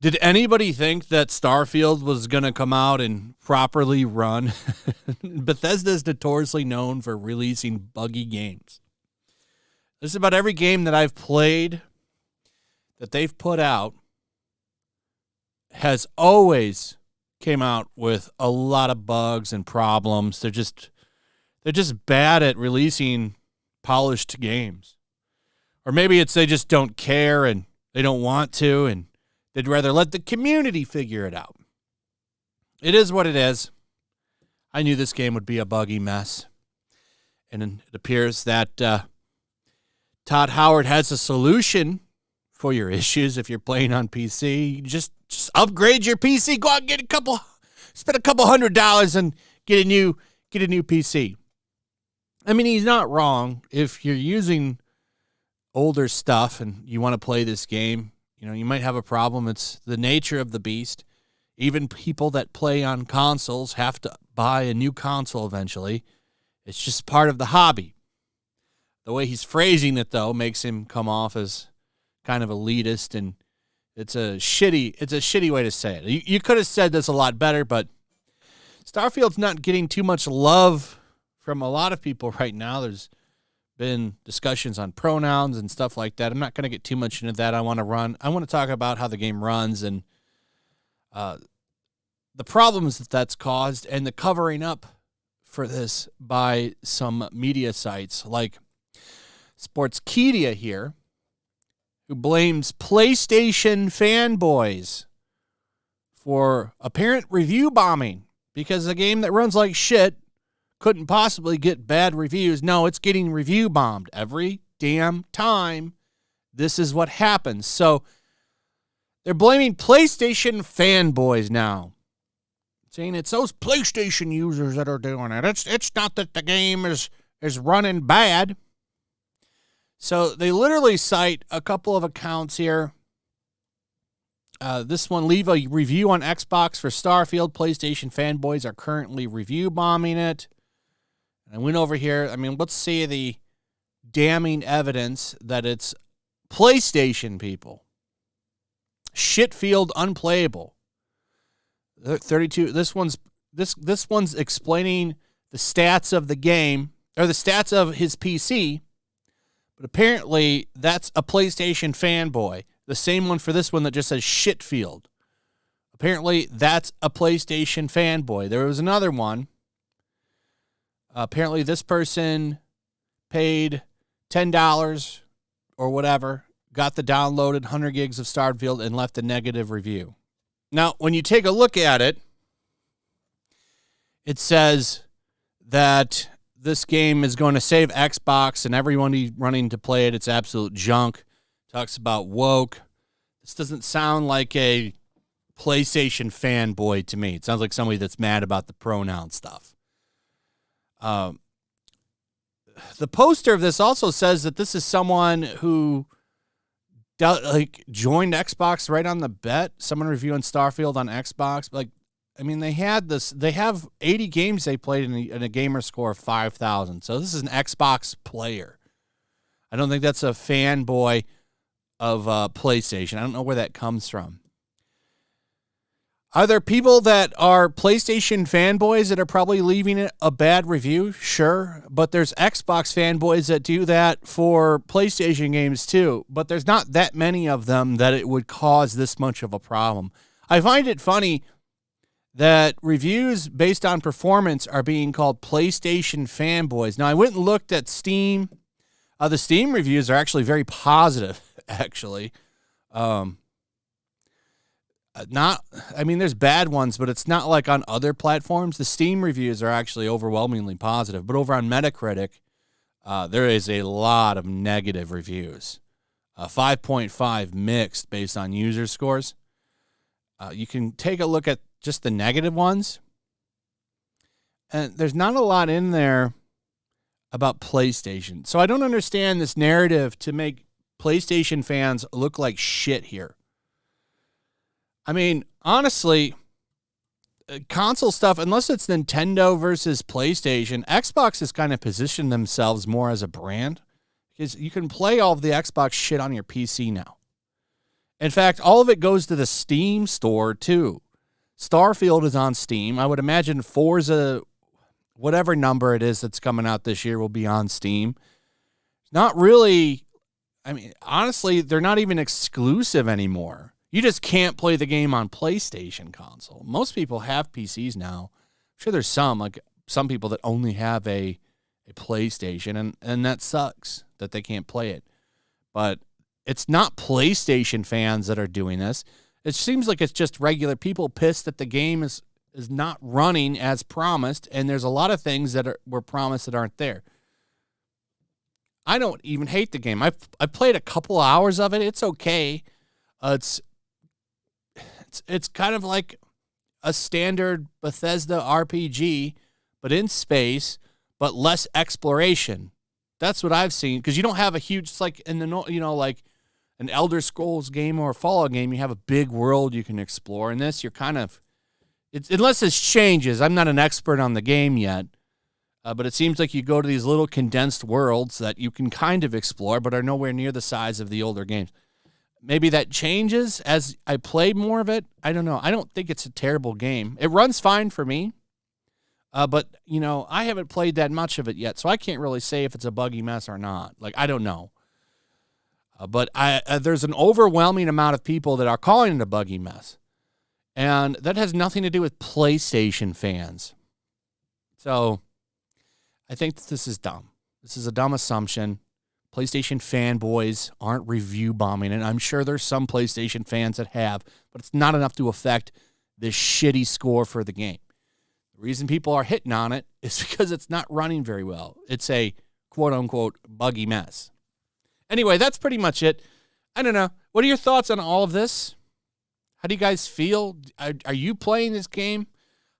Did anybody think that Starfield was going to come out and properly run? Bethesda is notoriously known for releasing buggy games. This is about every game that I've played that they've put out has always came out with a lot of bugs and problems. They're just bad at releasing polished games. Or maybe it's they just don't care and they don't want to, and they'd rather let the community figure it out. It is what it is. I knew this game would be a buggy mess. And it appears that Todd Howard has a solution for your issues if you're playing on PC. Just upgrade your PC. Go out and spend a couple $100 and get a new PC. I mean, he's not wrong. If you're using older stuff and you want to play this game, you might have a problem. It's the nature of the beast. Even people that play on consoles have to buy a new console eventually. It's just part of the hobby. The way he's phrasing it, though, makes him come off as kind of elitist, and it's a shitty way to say it. You could have said this a lot better, but Starfield's not getting too much love from a lot of people right now. There's been discussions on pronouns and stuff like that. I'm not going to get too much into that. I want to talk about how the game runs and the problems that's caused and the covering up for this by some media sites like Sportskeeda here, who blames PlayStation fanboys for apparent review bombing because a game that runs like shit couldn't possibly get bad reviews. No, it's getting review bombed every damn time. This is what happens. So they're blaming PlayStation fanboys now, saying it's those PlayStation users that are doing it. It's not that the game is running bad. So they literally cite a couple of accounts here. This one, leave a review on Xbox for Starfield. PlayStation fanboys are currently review bombing it. I went over here. I mean, let's see the damning evidence that it's PlayStation people. Shitfield unplayable. 32. This one's explaining the stats of the game, or the stats of his PC. But apparently that's a PlayStation fanboy. The same one for this one that just says Shitfield. Apparently that's a PlayStation fanboy. There was another one. Apparently this person paid $10 or whatever, got the downloaded 100 gigs of Starfield, and left a negative review. Now, when you take a look at it, it says that this game is going to save Xbox and everyone running to play it. It's absolute junk. Talks about woke. This doesn't sound like a PlayStation fanboy to me. It sounds like somebody that's mad about the pronoun stuff. The poster of this also says that this is someone who joined Xbox right on the bet. Someone reviewing Starfield on Xbox. They have 80 games they played in a gamer score of 5,000. So this is an Xbox player. I don't think that's a fanboy of PlayStation. I don't know where that comes from. Are there people that are PlayStation fanboys that are probably leaving it a bad review? Sure. But there's Xbox fanboys that do that for PlayStation games too. But there's not that many of them that it would cause this much of a problem. I find it funny that reviews based on performance are being called PlayStation fanboys. Now, I went and looked at Steam. The Steam reviews are actually very positive, actually. There's bad ones, but it's not like on other platforms. The Steam reviews are actually overwhelmingly positive. But over on Metacritic, there is a lot of negative reviews. 5.5 mixed based on user scores. You can take a look at just the negative ones. And there's not a lot in there about PlayStation. So I don't understand this narrative to make PlayStation fans look like shit here. I mean, honestly, console stuff, unless it's Nintendo versus PlayStation, Xbox has kind of positioned themselves more as a brand because you can play all of the Xbox shit on your PC now. In fact, all of it goes to the Steam store too. Starfield is on Steam. I would imagine Forza, whatever number it is that's coming out this year, will be on Steam. Not really. I mean, honestly, they're not even exclusive anymore. You just can't play the game on PlayStation console. Most people have PCs now. I'm sure there's some people that only have a PlayStation, and that sucks that they can't play it. But it's not PlayStation fans that are doing this. It seems like it's just regular people pissed that the game is not running as promised, and there's a lot of things that were promised that aren't there. I don't even hate the game. I've played a couple hours of it. It's okay. It's kind of like a standard Bethesda RPG, but in space, but less exploration. That's what I've seen, because you don't have a huge, it's like in the, like an Elder Scrolls game or a Fallout game, you have a big world you can explore. In this, you're kind of, unless this changes, I'm not an expert on the game yet, but it seems like you go to these little condensed worlds that you can kind of explore, but are nowhere near the size of the older games. Maybe that changes as I play more of it. I don't know. I don't think it's a terrible game. It runs fine for me, but, I haven't played that much of it yet, so I can't really say if it's a buggy mess or not. Like, I don't know. But there's an overwhelming amount of people that are calling it a buggy mess, and that has nothing to do with PlayStation fans. So I think that this is dumb. This is a dumb assumption. PlayStation fanboys aren't review bombing, and I'm sure there's some PlayStation fans that have, but it's not enough to affect the shitty score for the game. The reason people are hitting on it is because it's not running very well. It's a quote-unquote buggy mess. Anyway, that's pretty much it. I don't know. What are your thoughts on all of this? How do you guys feel? Are you playing this game?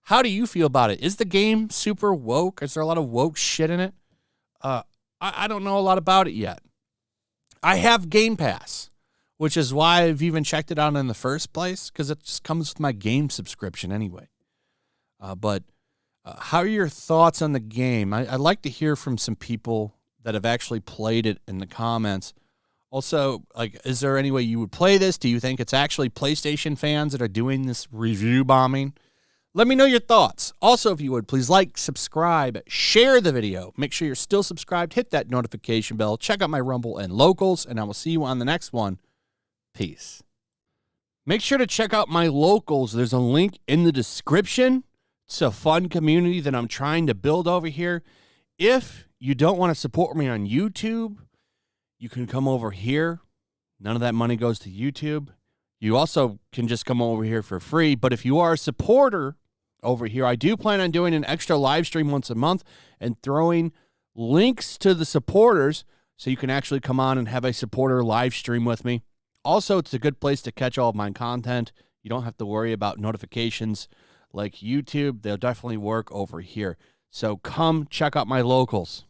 How do you feel about it? Is the game super woke? Is there a lot of woke shit in it? I don't know a lot about it yet. I have Game Pass, which is why I've even checked it out in the first place, because it just comes with my game subscription anyway. But how are your thoughts on the game? I'd like to hear from some people that have actually played it in the comments. Also, is there any way you would play this? Do you think it's actually PlayStation fans that are doing this review bombing? Let me know your thoughts. Also, if you would, please like, subscribe, share the video. Make sure you're still subscribed. Hit that notification bell. Check out my Rumble and Locals, and I will see you on the next one. Peace. Make sure to check out my Locals. There's a link in the description. It's a fun community that I'm trying to build over here. If you don't want to support me on YouTube, you can come over here. None of that money goes to YouTube. You also can just come over here for free. But if you are a supporter over here, I do plan on doing an extra live stream once a month and throwing links to the supporters so you can actually come on and have a supporter live stream with me. Also, it's a good place to catch all of my content. You don't have to worry about notifications like YouTube. They'll definitely work over here. So come check out my Locals.